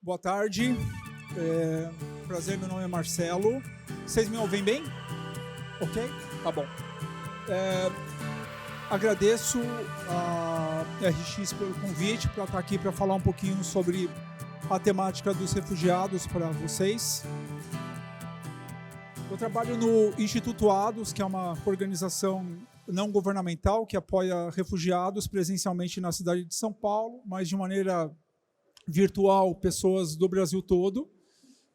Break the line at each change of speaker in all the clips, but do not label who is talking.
Boa tarde, prazer, meu nome é Marcelo. Vocês me ouvem bem? Ok? Tá bom. Agradeço a RX pelo convite para estar aqui para falar um pouquinho sobre a temática dos refugiados para vocês. Eu trabalho no Instituto ADOS, que é uma organização não governamental que apoia refugiados presencialmente na cidade de São Paulo, mas de maneira virtual, pessoas do Brasil todo.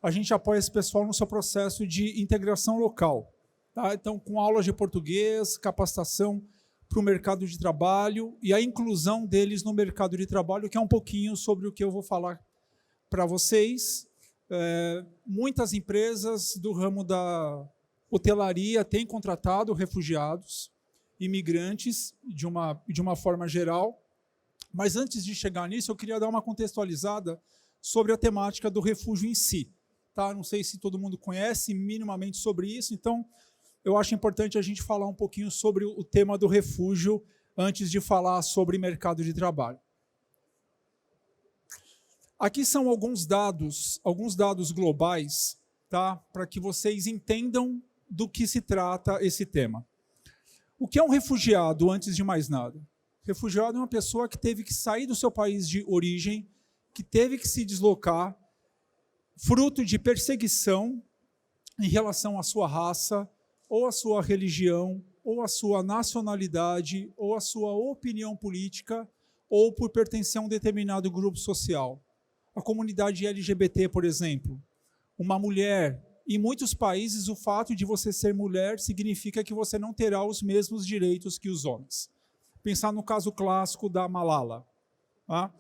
A gente apoia esse pessoal no seu processo de integração local. Tá? Então, com aulas de português, capacitação para o mercado de trabalho e a inclusão deles no mercado de trabalho, que é um pouquinho sobre o que eu vou falar para vocês. Muitas empresas do ramo da hotelaria têm contratado refugiados, imigrantes, de uma forma geral. Mas antes de chegar nisso, eu queria dar uma contextualizada sobre a temática do refúgio em si. Tá? Não sei se todo mundo conhece minimamente sobre isso, então eu acho importante a gente falar um pouquinho sobre o tema do refúgio antes de falar sobre mercado de trabalho. Aqui são alguns dados globais, tá? Para que vocês entendam do que se trata esse tema. O que é um refugiado, antes de mais nada? Refugiado é uma pessoa que teve que sair do seu país de origem, que teve que se deslocar, fruto de perseguição em relação à sua raça, ou à sua religião, ou à sua nacionalidade, ou à sua opinião política, ou por pertencer a um determinado grupo social. A comunidade LGBT, por exemplo. Uma mulher. Em muitos países, o fato de você ser mulher significa que você não terá os mesmos direitos que os homens. Pensar no caso clássico da Malala. Tá?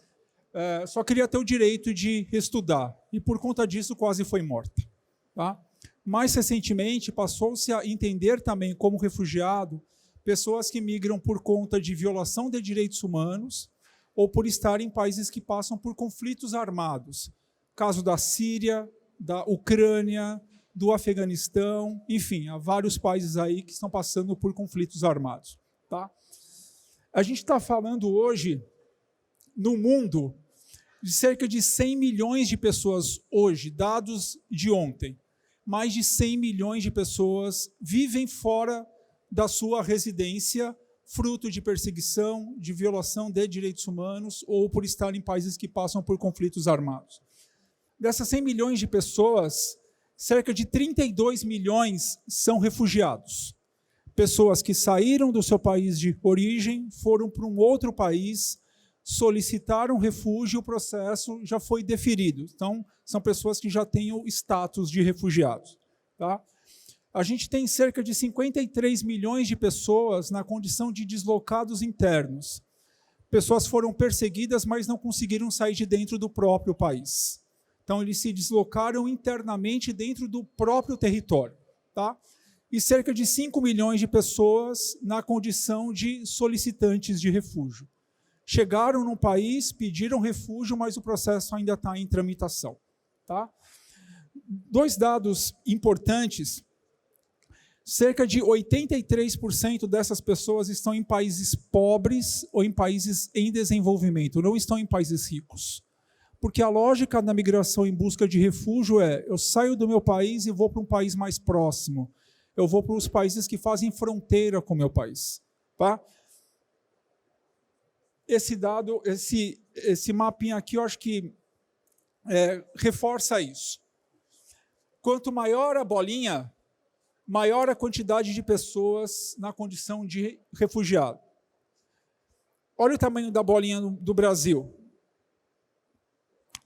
Só queria ter o direito de estudar, e por conta disso quase foi morta. Tá? Mais recentemente, passou-se a entender também como refugiado pessoas que migram por conta de violação de direitos humanos ou por estar em países que passam por conflitos armados. Caso da Síria, da Ucrânia, do Afeganistão, enfim, há vários países aí que estão passando por conflitos armados. Tá? A gente está falando hoje, no mundo, de cerca de 100 milhões de pessoas hoje, dados de ontem. Mais de 100 milhões de pessoas vivem fora da sua residência, fruto de perseguição, de violação de direitos humanos ou por estar em países que passam por conflitos armados. Dessas 100 milhões de pessoas, cerca de 32 milhões são refugiados. Pessoas que saíram do seu país de origem, foram para um outro país, solicitaram refúgio e o processo já foi deferido. Então, são pessoas que já têm o status de refugiados. Tá? A gente tem cerca de 53 milhões de pessoas na condição de deslocados internos. Pessoas foram perseguidas, mas não conseguiram sair de dentro do próprio país. Então, eles se deslocaram internamente dentro do próprio território. Tá? E cerca de 5 milhões de pessoas na condição de solicitantes de refúgio. Chegaram no país, pediram refúgio, mas o processo ainda está em tramitação. Tá? Dois dados importantes: cerca de 83% dessas pessoas estão em países pobres ou em países em desenvolvimento, não estão em países ricos. Porque a lógica da migração em busca de refúgio é: eu saio do meu país e vou para um país mais próximo. Eu vou para os países que fazem fronteira com o meu país. Tá? Esse dado, esse mapinha aqui, eu acho que reforça isso. Quanto maior a bolinha, maior a quantidade de pessoas na condição de refugiado. Olha o tamanho da bolinha do Brasil.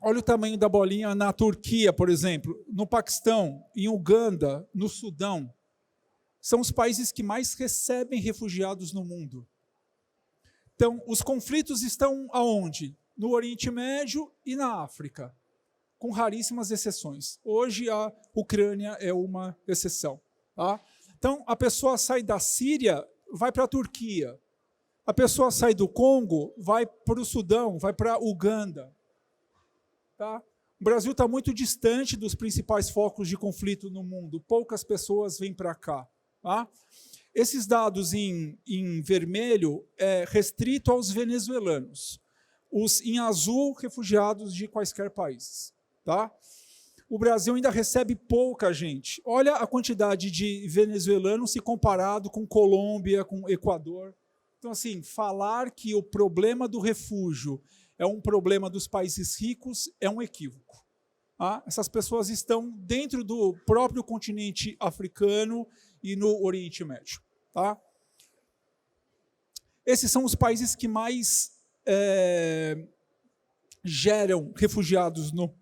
Olha o tamanho da bolinha na Turquia, por exemplo, no Paquistão, em Uganda, no Sudão. São os países que mais recebem refugiados no mundo. Então, os conflitos estão aonde? No Oriente Médio e na África, com raríssimas exceções. Hoje, a Ucrânia é uma exceção. Tá? Então, a pessoa sai da Síria, vai para a Turquia. A pessoa sai do Congo, vai para o Sudão, vai para a Uganda. Tá? O Brasil está muito distante dos principais focos de conflito no mundo. Poucas pessoas vêm para cá. Tá? Esses dados em vermelho é restrito aos venezuelanos. Os em azul, refugiados de quaisquer países. tá? O Brasil ainda recebe pouca gente. Olha a quantidade de venezuelanos se comparado com Colômbia, com Equador. Então, assim, falar que o problema do refúgio é um problema dos países ricos é um equívoco. Tá? Essas pessoas estão dentro do próprio continente africano e no Oriente Médio. Tá? Esses são os países que mais geram refugiados no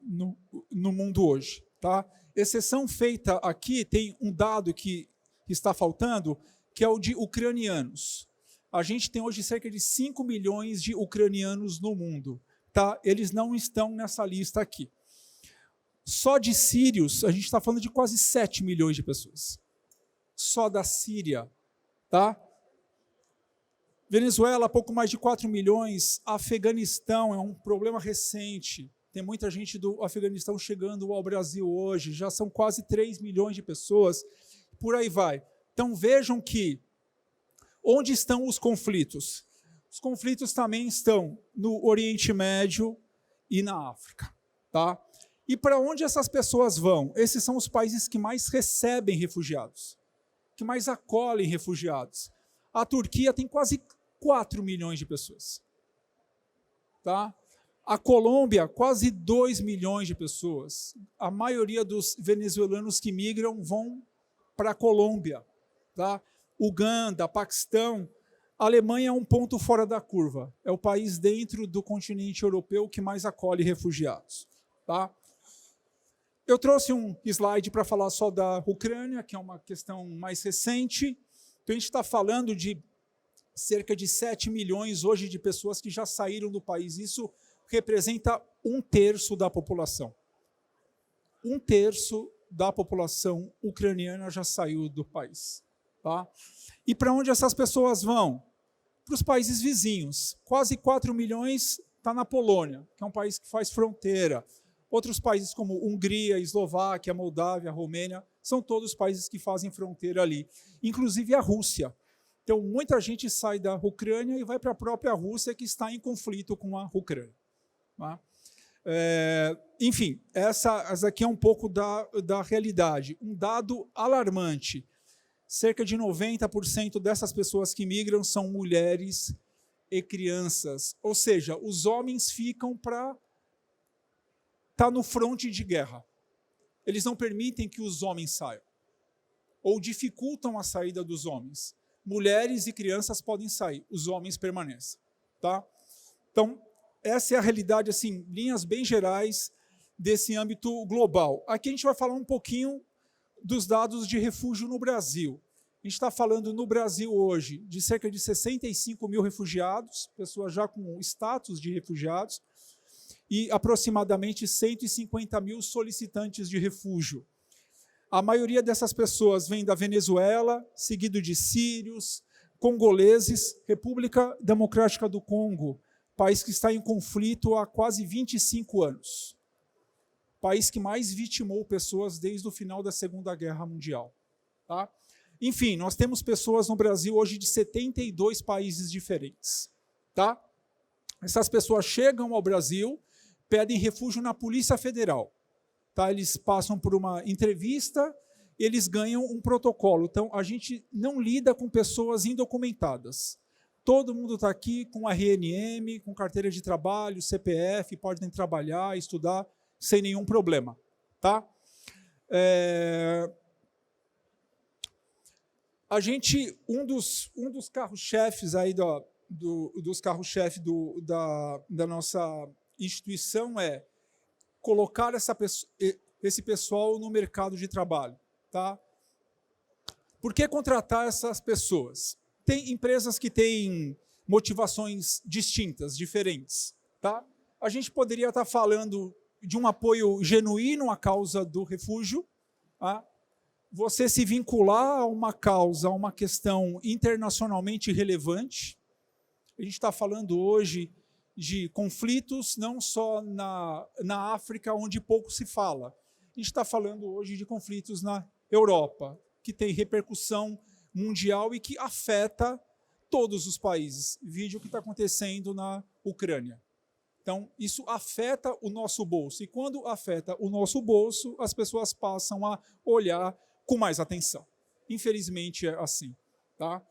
mundo hoje. Tá? Exceção feita aqui, tem um dado que está faltando, que é o de ucranianos. A gente tem hoje cerca de 5 milhões de ucranianos no mundo. Tá? Eles não estão nessa lista aqui. Só de sírios, a gente está falando de quase 7 milhões de pessoas. Só da Síria. Tá? Venezuela, pouco mais de 4 milhões. Afeganistão é um problema recente. Tem muita gente do Afeganistão chegando ao Brasil hoje. Já são quase 3 milhões de pessoas. Por aí vai. Então vejam que onde estão os conflitos? Os conflitos também estão no Oriente Médio e na África. Tá? E para onde essas pessoas vão? Esses são os países que mais recebem refugiados, que mais acolhem refugiados. A Turquia tem quase 4 milhões de pessoas. Tá? A Colômbia, quase 2 milhões de pessoas. A maioria dos venezuelanos que migram vão para a Colômbia. Tá? Uganda, Paquistão. A Alemanha é um ponto fora da curva. É o país dentro do continente europeu que mais acolhe refugiados. Tá? Eu trouxe um slide para falar só da Ucrânia, que é uma questão mais recente. Então, a gente está falando de cerca de 7 milhões hoje de pessoas que já saíram do país. Isso representa 1/3 da população. 1/3 da população ucraniana já saiu do país. Tá? E para onde essas pessoas vão? Para os países vizinhos. Quase 4 milhões está na Polônia, que é um país que faz fronteira. Outros países como Hungria, Eslováquia, Moldávia, Romênia, são todos países que fazem fronteira ali. Inclusive a Rússia. Então, muita gente sai da Ucrânia e vai para a própria Rússia, que está em conflito com a Ucrânia. Tá? Enfim, essa aqui é um pouco da realidade. Um dado alarmante. Cerca de 90% dessas pessoas que migram são mulheres e crianças. Ou seja, os homens ficam para estar no fronte de guerra. Eles não permitem que os homens saiam. Ou dificultam a saída dos homens. Mulheres e crianças podem sair, os homens permanecem. Tá? Então, essa é a realidade, assim, linhas bem gerais desse âmbito global. Aqui a gente vai falar um pouquinho dos dados de refúgio no Brasil. A gente está falando no Brasil hoje de cerca de 65 mil refugiados, pessoas já com status de refugiados, e aproximadamente 150 mil solicitantes de refúgio. A maioria dessas pessoas vem da Venezuela, seguido de sírios, congoleses, República Democrática do Congo, país que está em conflito há quase 25 anos. País que mais vitimou pessoas desde o final da Segunda Guerra Mundial. Tá? Enfim, nós temos pessoas no Brasil hoje de 72 países diferentes. Tá? Essas pessoas chegam ao Brasil, pedem refúgio na Polícia Federal. Tá? Eles passam por uma entrevista, eles ganham um protocolo. Então, a gente não lida com pessoas indocumentadas. Todo mundo está aqui com RNM, com carteira de trabalho, CPF, podem trabalhar, estudar, sem nenhum problema. Tá? Um dos carros-chefes aí dos carros-chefes da nossa instituição é colocar esse pessoal no mercado de trabalho. Tá? Por que contratar essas pessoas? Tem empresas que têm motivações distintas, diferentes. Tá? A gente poderia estar falando de um apoio genuíno à causa do refúgio, tá? Você se vincular a uma causa, a uma questão internacionalmente relevante. A gente está falando hoje de conflitos não só na África, onde pouco se fala. A gente está falando hoje de conflitos na Europa, que tem repercussão mundial e que afeta todos os países. Vídeo que está acontecendo na Ucrânia. Então, isso afeta o nosso bolso. E quando afeta o nosso bolso, as pessoas passam a olhar com mais atenção. Infelizmente é assim. Tá?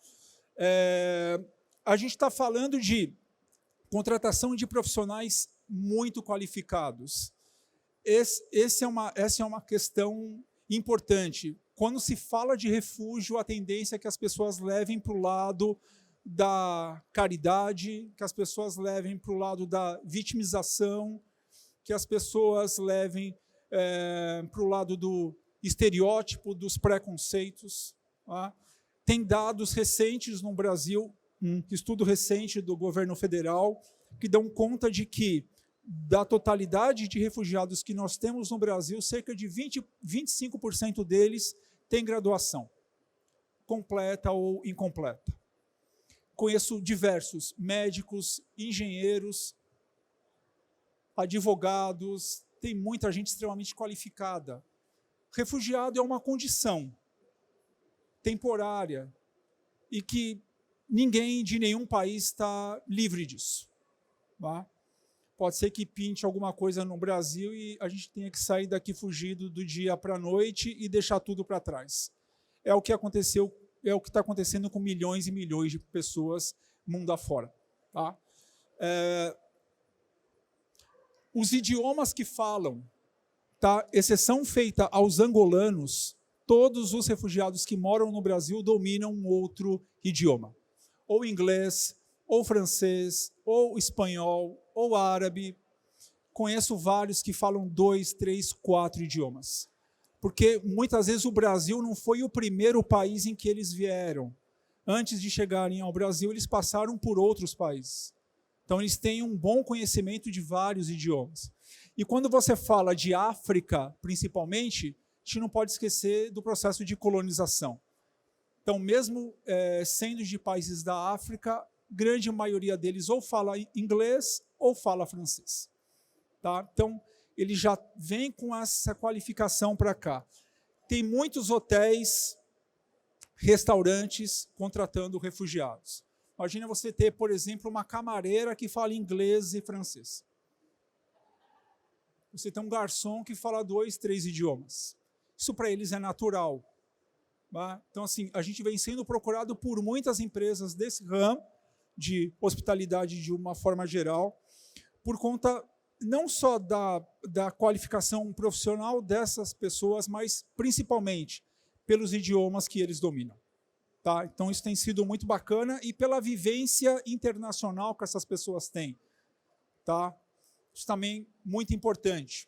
A gente está falando de contratação de profissionais muito qualificados. Essa é uma questão importante. Quando se fala de refúgio, a tendência é que as pessoas levem para o lado da caridade, que as pessoas levem para o lado da vitimização, que as pessoas levem para o lado do estereótipo, dos preconceitos. Tá? Tem dados recentes no Brasil, um estudo recente do governo federal, que dão conta de que, da totalidade de refugiados que nós temos no Brasil, cerca de 25% deles têm graduação, completa ou incompleta. Conheço diversos médicos, engenheiros, advogados, tem muita gente extremamente qualificada. Refugiado é uma condição temporária e que ninguém de nenhum país está livre disso. Tá? Pode ser que pinte alguma coisa no Brasil e a gente tenha que sair daqui fugido do dia para a noite e deixar tudo para trás. É o que aconteceu, é o que está acontecendo com milhões e milhões de pessoas mundo afora. Tá? Os idiomas que falam, tá? Exceção feita aos angolanos, todos os refugiados que moram no Brasil dominam um outro idioma. Ou inglês, ou francês, ou espanhol, ou árabe. Conheço vários que falam 2, 3, 4 idiomas. Porque muitas vezes o Brasil não foi o primeiro país em que eles vieram. Antes de chegarem ao Brasil, eles passaram por outros países. Então, eles têm um bom conhecimento de vários idiomas. E quando você fala de África, principalmente, a gente não pode esquecer do processo de colonização. Então, mesmo sendo de países da África, grande maioria deles ou fala inglês ou fala francês. Tá? Então, ele já vem com essa qualificação para cá. Tem muitos hotéis, restaurantes contratando refugiados. Imagina você ter, por exemplo, uma camareira que fala inglês e francês. Você tem um garçom que fala 2, 3 idiomas. Isso para eles é natural. Tá? Então, assim, a gente vem sendo procurado por muitas empresas desse ramo de hospitalidade de uma forma geral, por conta não só da qualificação profissional dessas pessoas, mas principalmente pelos idiomas que eles dominam. Tá? Então, isso tem sido muito bacana e pela vivência internacional que essas pessoas têm. Tá? Isso também é muito importante.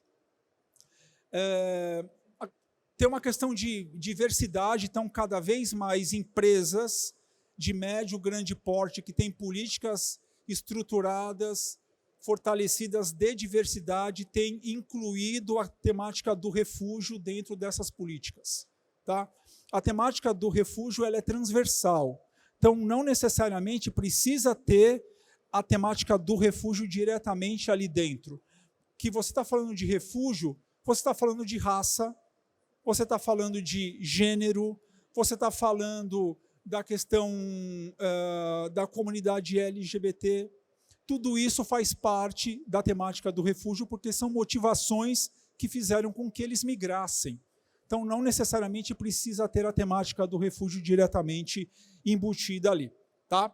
Tem uma questão de diversidade, então, cada vez mais empresas de médio e grande porte que têm políticas estruturadas, fortalecidas de diversidade, têm incluído a temática do refúgio dentro dessas políticas. Tá? A temática do refúgio ela é transversal, então não necessariamente precisa ter a temática do refúgio diretamente ali dentro. Que você está falando de refúgio, você está falando de raça, você está falando de gênero, você está falando da questão da comunidade LGBT. Tudo isso faz parte da temática do refúgio, porque são motivações que fizeram com que eles migrassem. Então, não necessariamente precisa ter a temática do refúgio diretamente embutida ali. Tá?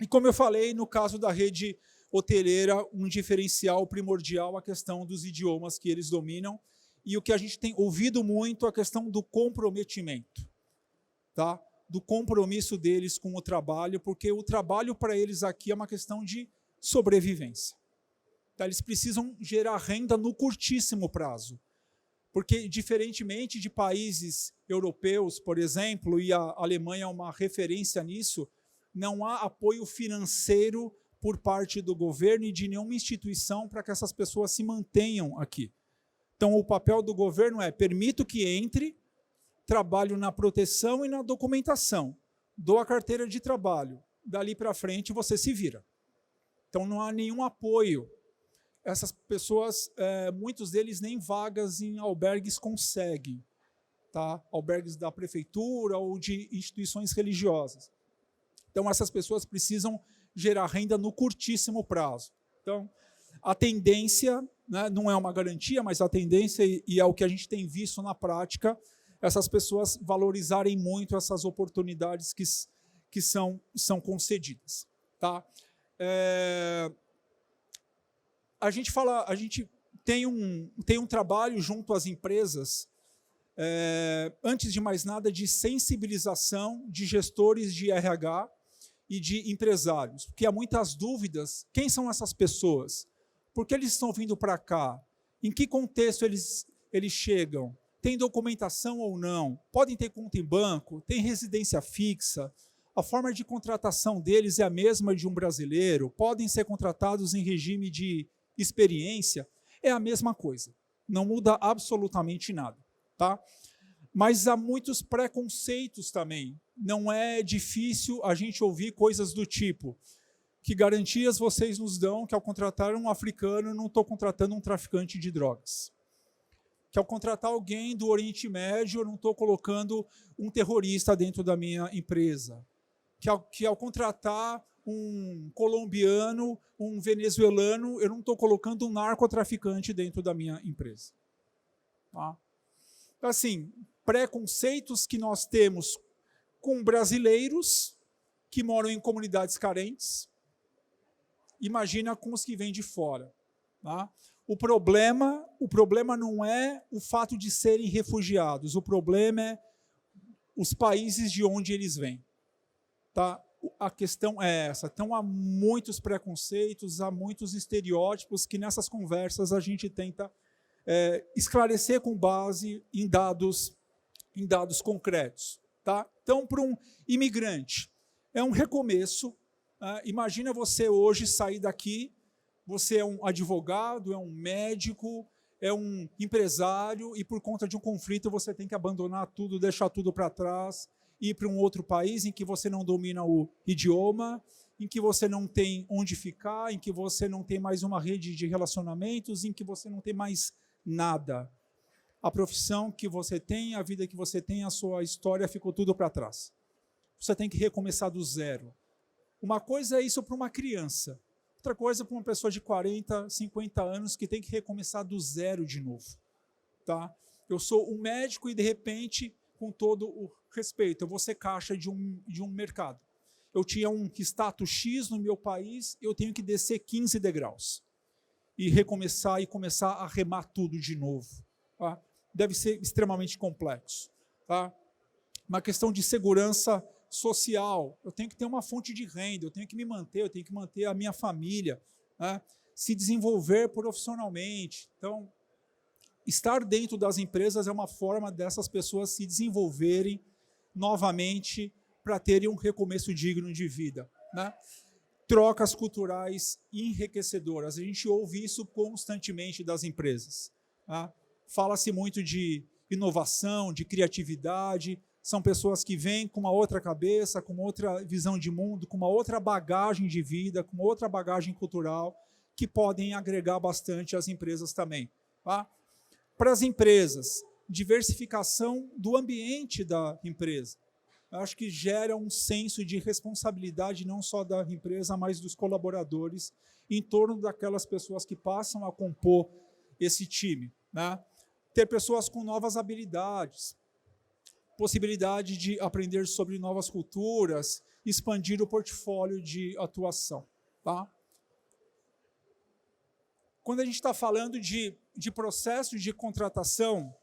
E como eu falei, no caso da rede hoteleira, um diferencial primordial a questão dos idiomas que eles dominam, e o que a gente tem ouvido muito, a questão do comprometimento. Tá? Do compromisso deles com o trabalho, porque o trabalho para eles aqui é uma questão de sobrevivência. Tá? Eles precisam gerar renda no curtíssimo prazo, porque, diferentemente de países europeus, por exemplo, e a Alemanha é uma referência nisso, não há apoio financeiro por parte do governo e de nenhuma instituição para que essas pessoas se mantenham aqui. Então, o papel do governo é: permito que entre, trabalho na proteção e na documentação, dou a carteira de trabalho, dali para frente você se vira. Então, não há nenhum apoio. Essas pessoas, muitos deles nem vagas em albergues conseguem, tá? Albergues da prefeitura ou de instituições religiosas. Então, essas pessoas precisam gerar renda no curtíssimo prazo. Então, A tendência, né, não é uma garantia, mas a tendência, e é o que a gente tem visto na prática, essas pessoas valorizarem muito essas oportunidades que são concedidas. Tá? A gente tem um trabalho junto às empresas, antes de mais nada, de sensibilização de gestores de RH e de empresários, porque há muitas dúvidas. Quem são essas pessoas? Por que eles estão vindo para cá? Em que contexto eles chegam? Tem documentação ou não? Podem ter conta em banco? Tem residência fixa? A forma de contratação deles é a mesma de um brasileiro? Podem ser contratados em regime de experiência? É a mesma coisa. Não muda absolutamente nada. Tá? Mas há muitos preconceitos também. Não é difícil a gente ouvir coisas do tipo: que garantias vocês nos dão que ao contratar um africano eu não estou contratando um traficante de drogas? Que ao contratar alguém do Oriente Médio eu não estou colocando um terrorista dentro da minha empresa? Que ao contratar um colombiano, um venezuelano, eu não estou colocando um narcotraficante dentro da minha empresa? Tá? Assim, preconceitos que nós temos com brasileiros que moram em comunidades carentes, imagina com os que vêm de fora. Tá? O problema não é o fato de serem refugiados, o problema é os países de onde eles vêm. Tá? A questão é essa. Então, há muitos preconceitos, há muitos estereótipos que nessas conversas a gente tenta esclarecer com base em dados concretos. Tá? Então, para um imigrante, é um recomeço. Imagina você hoje sair daqui, você é um advogado, é um médico, é um empresário, e por conta de um conflito você tem que abandonar tudo, deixar tudo para trás, ir para um outro país em que você não domina o idioma, em que você não tem onde ficar, em que você não tem mais uma rede de relacionamentos, em que você não tem mais nada. A profissão que você tem, a vida que você tem, a sua história, ficou tudo para trás. Você tem que recomeçar do zero. Uma coisa é isso para uma criança, outra coisa para uma pessoa de 40, 50 anos que tem que recomeçar do zero de novo. Tá? Eu sou um médico e, de repente, com todo o respeito, eu vou ser caixa de um mercado. Eu tinha um status X no meu país, eu tenho que descer 15 degraus e recomeçar e começar a remar tudo de novo. Tá? Deve ser extremamente complexo. Tá? Uma questão de segurança social, eu tenho que ter uma fonte de renda, eu tenho que me manter, eu tenho que manter a minha família, né? Se desenvolver profissionalmente. Então, estar dentro das empresas é uma forma dessas pessoas se desenvolverem novamente para terem um recomeço digno de vida. Né? Trocas culturais enriquecedoras. A gente ouve isso constantemente das empresas. Tá? Fala-se muito de inovação, de criatividade. São pessoas que vêm com uma outra cabeça, com uma outra visão de mundo, com uma outra bagagem de vida, com uma outra bagagem cultural, que podem agregar bastante às empresas também. Tá? Para as empresas, diversificação do ambiente da empresa. Eu acho que gera um senso de responsabilidade não só da empresa, mas dos colaboradores em torno daquelas pessoas que passam a compor esse time. Né? Ter pessoas com novas habilidades, possibilidade de aprender sobre novas culturas, expandir o portfólio de atuação. Tá? Quando a gente está falando de processo de contratação,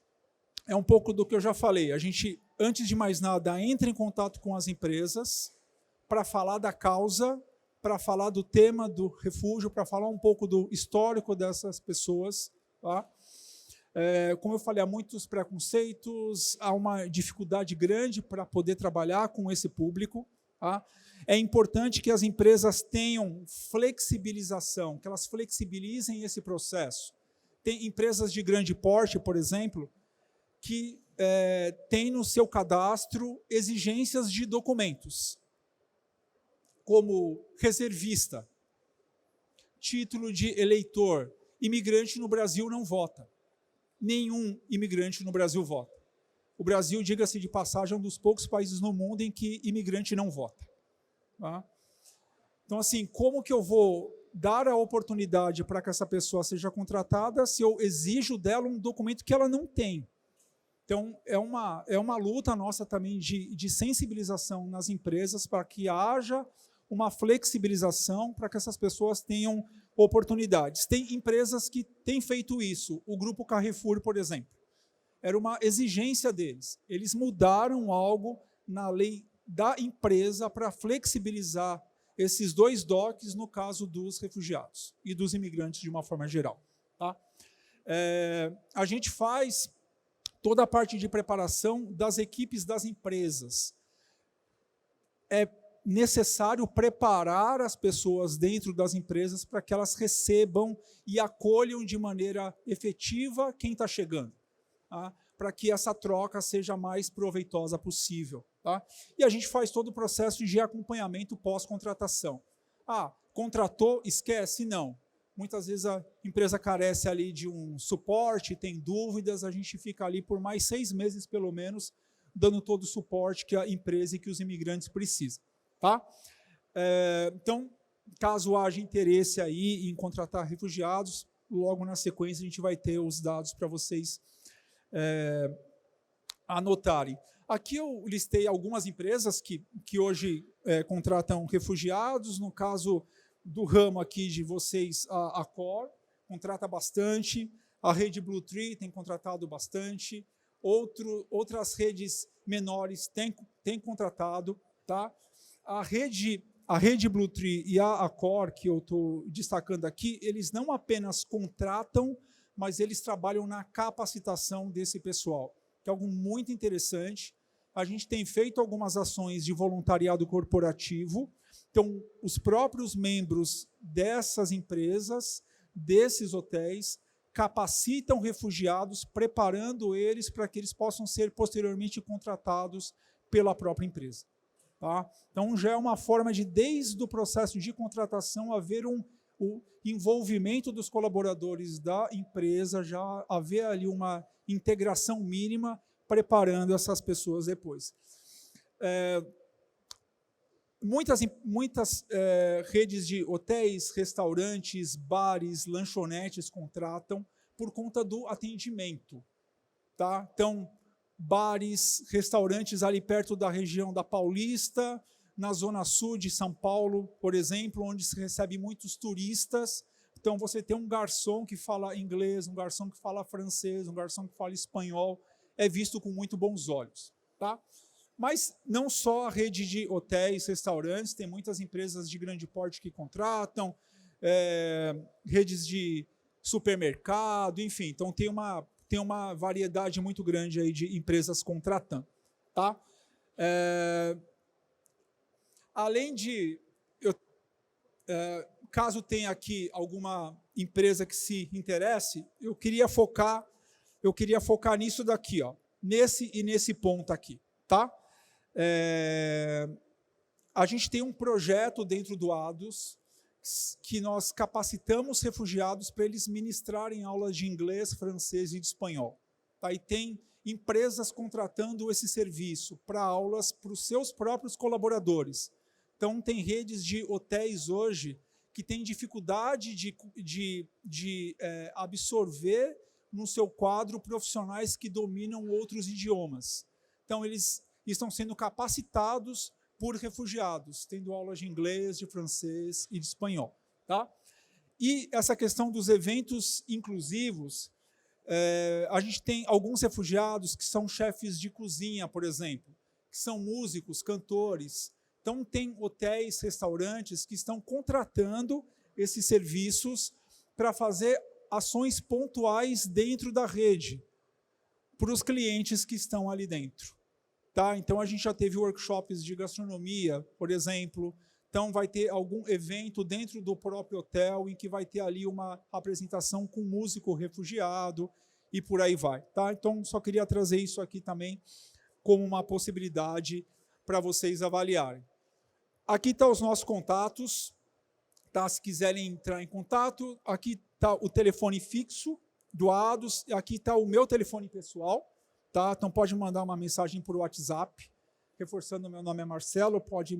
é um pouco do que eu já falei. A gente, antes de mais nada, entra em contato com as empresas para falar da causa, para falar do tema do refúgio, para falar um pouco do histórico dessas pessoas. Tá? Como eu falei, há muitos preconceitos, há uma dificuldade grande para poder trabalhar com esse público. Tá? É importante que as empresas tenham flexibilização, que elas flexibilizem esse processo. Tem empresas de grande porte, por exemplo, que têm no seu cadastro exigências de documentos, como reservista, título de eleitor. Imigrante no Brasil não vota. Nenhum imigrante no Brasil vota. O Brasil, diga-se de passagem, é um dos poucos países no mundo em que imigrante não vota. Tá? Então, assim, como que eu vou dar a oportunidade para que essa pessoa seja contratada se eu exijo dela um documento que ela não tem. Então, é uma luta nossa também de sensibilização nas empresas para que haja uma flexibilização para que essas pessoas tenham oportunidades. Tem empresas que têm feito isso. O Grupo Carrefour, por exemplo, era uma exigência deles. Eles mudaram algo na lei da empresa para flexibilizar esses 2 DOCs no caso dos refugiados e dos imigrantes de uma forma geral. Tá? A gente faz toda a parte de preparação das equipes das empresas. É necessário preparar as pessoas dentro das empresas para que elas recebam e acolham de maneira efetiva quem está chegando, tá? Para que essa troca seja mais proveitosa possível. Tá? E a gente faz todo o processo de acompanhamento pós-contratação. Contratou, esquece? Não. Muitas vezes a empresa carece ali de um suporte, tem dúvidas, a gente fica ali por mais 6 meses, pelo menos, dando todo o suporte que a empresa e que os imigrantes precisam. Tá? Então, caso haja interesse aí em contratar refugiados, logo na sequência a gente vai ter os dados para vocês anotarem. Aqui eu listei algumas empresas que hoje contratam refugiados. No caso do ramo aqui de vocês, a Cor contrata bastante, a rede Blue Tree tem contratado bastante, outras redes menores têm contratado. Tá? A rede Blue Tree e a Cor, que eu estou destacando aqui, eles não apenas contratam, mas eles trabalham na capacitação desse pessoal, que é algo muito interessante. A gente tem feito algumas ações de voluntariado corporativo, então os próprios membros dessas empresas, desses hotéis, capacitam refugiados, preparando eles para que eles possam ser posteriormente contratados pela própria empresa. Tá? Então já é uma forma de, desde o processo de contratação, haver o envolvimento dos colaboradores da empresa, já haver ali uma integração mínima, preparando essas pessoas depois. Muitas redes de hotéis, restaurantes, bares, lanchonetes contratam por conta do atendimento. Tá? Então, bares, restaurantes ali perto da região da Paulista, na zona sul de São Paulo, por exemplo, onde se recebe muitos turistas. Então, você tem um garçom que fala inglês, um garçom que fala francês, um garçom que fala espanhol, é visto com muito bons olhos. Tá? Mas não só a rede de hotéis, restaurantes, tem muitas empresas de grande porte que contratam, redes de supermercado, enfim. Então, tem uma variedade muito grande aí de empresas contratando. Tá? Além de... caso tenha aqui alguma empresa que se interesse, eu queria focar nisso daqui, ó, nesse ponto aqui. Tá? A gente tem um projeto dentro do ADOS que nós capacitamos refugiados para eles ministrarem aulas de inglês, francês e de espanhol. Tá? E tem empresas contratando esse serviço para aulas para os seus próprios colaboradores. Então, tem redes de hotéis hoje que têm dificuldade de absorver no seu quadro profissionais que dominam outros idiomas. Então, eles estão sendo capacitados por refugiados, tendo aulas de inglês, de francês e de espanhol. Tá? E essa questão dos eventos inclusivos, a gente tem alguns refugiados que são chefes de cozinha, por exemplo, que são músicos, cantores. Então, tem hotéis, restaurantes que estão contratando esses serviços para fazer ações pontuais dentro da rede, para os clientes que estão ali dentro. Tá? Então, a gente já teve workshops de gastronomia, por exemplo. Então, vai ter algum evento dentro do próprio hotel em que vai ter ali uma apresentação com músico refugiado e por aí vai. Tá? Então, só queria trazer isso aqui também como uma possibilidade para vocês avaliarem. Aqui estão os nossos contatos. Tá? Se quiserem entrar em contato, aqui está o telefone fixo do ADOS, e aqui está o meu telefone pessoal. Tá? Então, pode mandar uma mensagem por WhatsApp, reforçando, meu nome é Marcelo, pode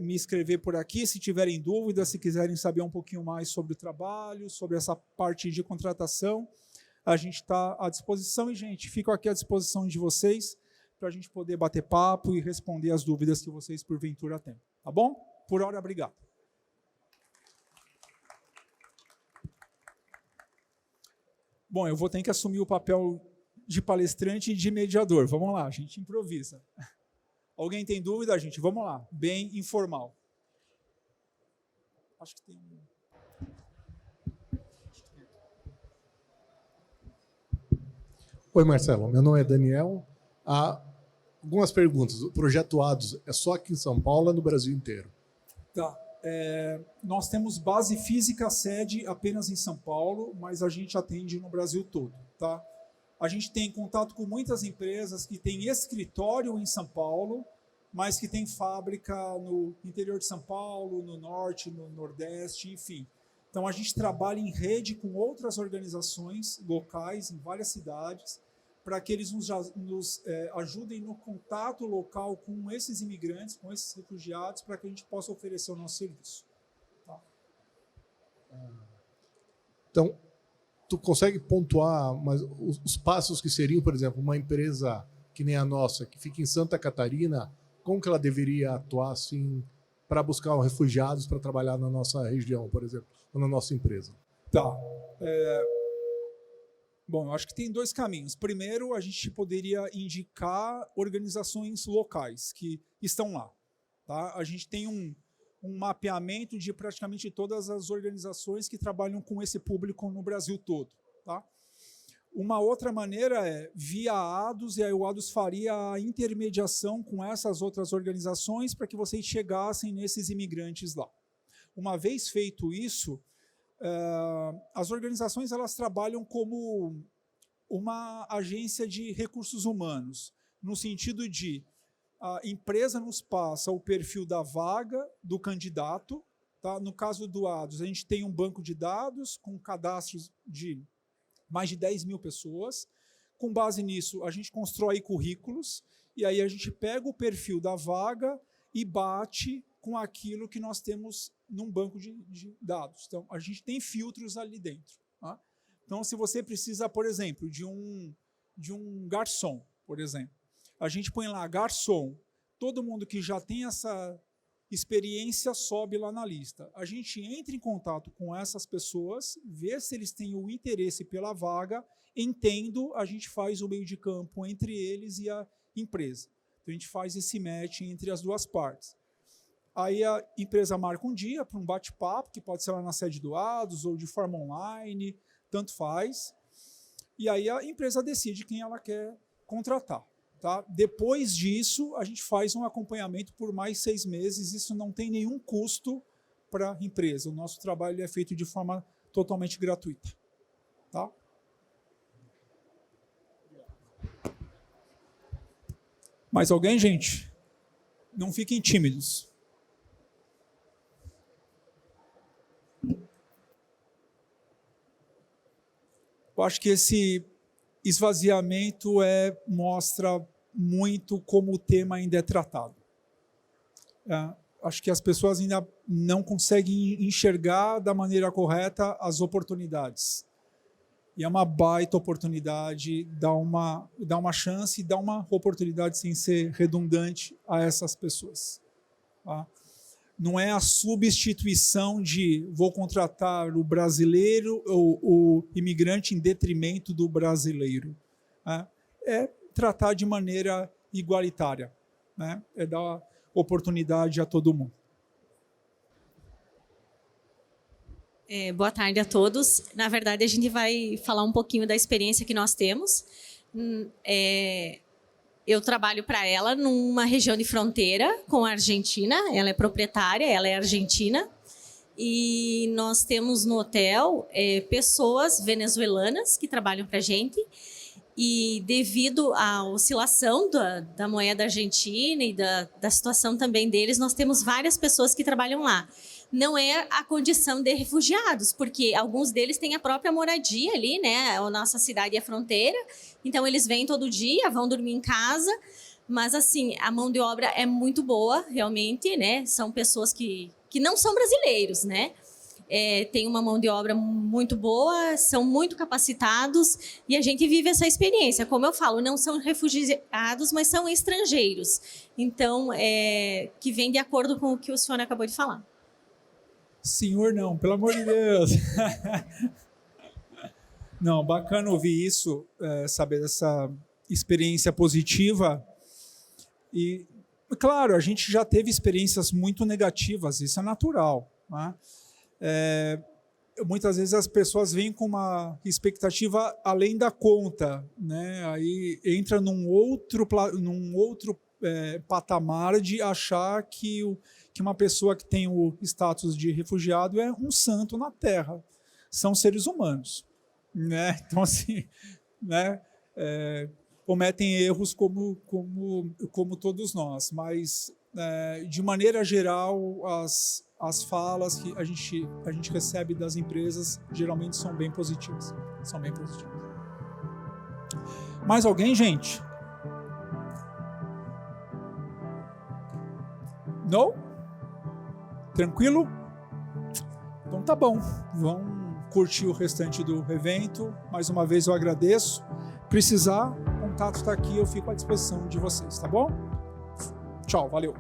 me escrever por aqui, se tiverem dúvidas, se quiserem saber um pouquinho mais sobre o trabalho, sobre essa parte de contratação, a gente está à disposição. E, gente, fico aqui à disposição de vocês para a gente poder bater papo e responder as dúvidas que vocês, porventura, têm. Tá bom? Por hora, obrigado. Bom, eu vou ter que assumir o papel de palestrante e de mediador. Vamos lá, a gente improvisa. Alguém tem dúvida, gente? Vamos lá, bem informal. Acho que tem.
Oi, Marcelo. Meu nome é Daniel. Há algumas perguntas. O projeto ADOS é só aqui em São Paulo ou no Brasil inteiro?
Tá. Nós temos base física, sede apenas em São Paulo, mas a gente atende no Brasil todo. Tá? A gente tem contato com muitas empresas que têm escritório em São Paulo, mas que têm fábrica no interior de São Paulo, no norte, no nordeste, enfim. Então, a gente trabalha em rede com outras organizações locais em várias cidades para que eles nos ajudem no contato local com esses imigrantes, com esses refugiados, para que a gente possa oferecer o nosso serviço. Tá?
Então, tu consegue pontuar os passos que seriam, por exemplo, uma empresa que nem a nossa, que fica em Santa Catarina, como que ela deveria atuar assim, para buscar refugiados para trabalhar na nossa região, por exemplo, ou na nossa empresa?
Tá. Bom, eu acho que tem dois caminhos. Primeiro, a gente poderia indicar organizações locais que estão lá. Tá? A gente tem um mapeamento de praticamente todas as organizações que trabalham com esse público no Brasil todo. Tá? Uma outra maneira é via ADOS, e aí o ADOS faria a intermediação com essas outras organizações para que vocês chegassem nesses imigrantes lá. Uma vez feito isso, as organizações elas trabalham como uma agência de recursos humanos, no sentido de a empresa nos passa o perfil da vaga do candidato. Tá? No caso do ADOS, a gente tem um banco de dados com cadastros de mais de 10 mil pessoas. Com base nisso, a gente constrói currículos e aí a gente pega o perfil da vaga e bate com aquilo que nós temos num banco de dados. Então, a gente tem filtros ali dentro. Tá? Então, se você precisa, por exemplo, de um garçom, por exemplo, a gente põe lá garçom, todo mundo que já tem essa experiência sobe lá na lista. A gente entra em contato com essas pessoas, vê se eles têm o interesse pela vaga, entendo, a gente faz o meio de campo entre eles e a empresa. Então, a gente faz esse match entre as duas partes. Aí a empresa marca um dia para um bate-papo, que pode ser lá na sede do ADOS ou de forma online, tanto faz. E aí a empresa decide quem ela quer contratar. Tá? Depois disso, a gente faz um acompanhamento por mais 6 meses. Isso não tem nenhum custo para a empresa. O nosso trabalho é feito de forma totalmente gratuita. Tá? Mais alguém, gente? Não fiquem tímidos. Eu acho que esse esvaziamento mostra muito como o tema ainda é tratado. Acho que as pessoas ainda não conseguem enxergar da maneira correta as oportunidades. E é uma baita oportunidade, dá uma chance e dá uma oportunidade sem ser redundante a essas pessoas. Tá? Não é a substituição de vou contratar o brasileiro ou o imigrante em detrimento do brasileiro. Né? É tratar de maneira igualitária. Né? É dar oportunidade a todo mundo.
Boa tarde a todos. Na verdade, a gente vai falar um pouquinho da experiência que nós temos. Eu trabalho para ela numa região de fronteira com a Argentina. Ela é proprietária, ela é argentina. E nós temos no hotel pessoas venezuelanas que trabalham para a gente. E devido à oscilação da moeda argentina e da situação também deles, nós temos várias pessoas que trabalham lá. Não é a condição de refugiados, porque alguns deles têm a própria moradia ali, né? A nossa cidade é fronteira, então eles vêm todo dia, vão dormir em casa, Mas, assim, a mão de obra é muito boa, realmente, né? São pessoas que não são brasileiros, né? Tem uma mão de obra muito boa, são muito capacitados e a gente vive essa experiência. Como eu falo, não são refugiados, mas são estrangeiros. Então, que vem de acordo com o que o senhor acabou de falar.
Senhor, não, pelo amor de Deus. Não, bacana ouvir isso, saber dessa experiência positiva. E, claro, a gente já teve experiências muito negativas, isso é natural, né? Muitas vezes as pessoas vêm com uma expectativa além da conta, né? Aí entra num outro patamar de achar que uma pessoa que tem o status de refugiado é um santo na Terra. São seres humanos, né? Então, assim, né? Cometem erros como todos nós, mas de maneira geral as falas que a gente recebe das empresas geralmente são bem positivas. São bem positivas. Mais alguém, gente? Não? Tranquilo? Então tá bom. Vamos curtir o restante do evento. Mais uma vez eu agradeço. Precisar, o contato está aqui, eu fico à disposição de vocês, tá bom? Tchau, valeu.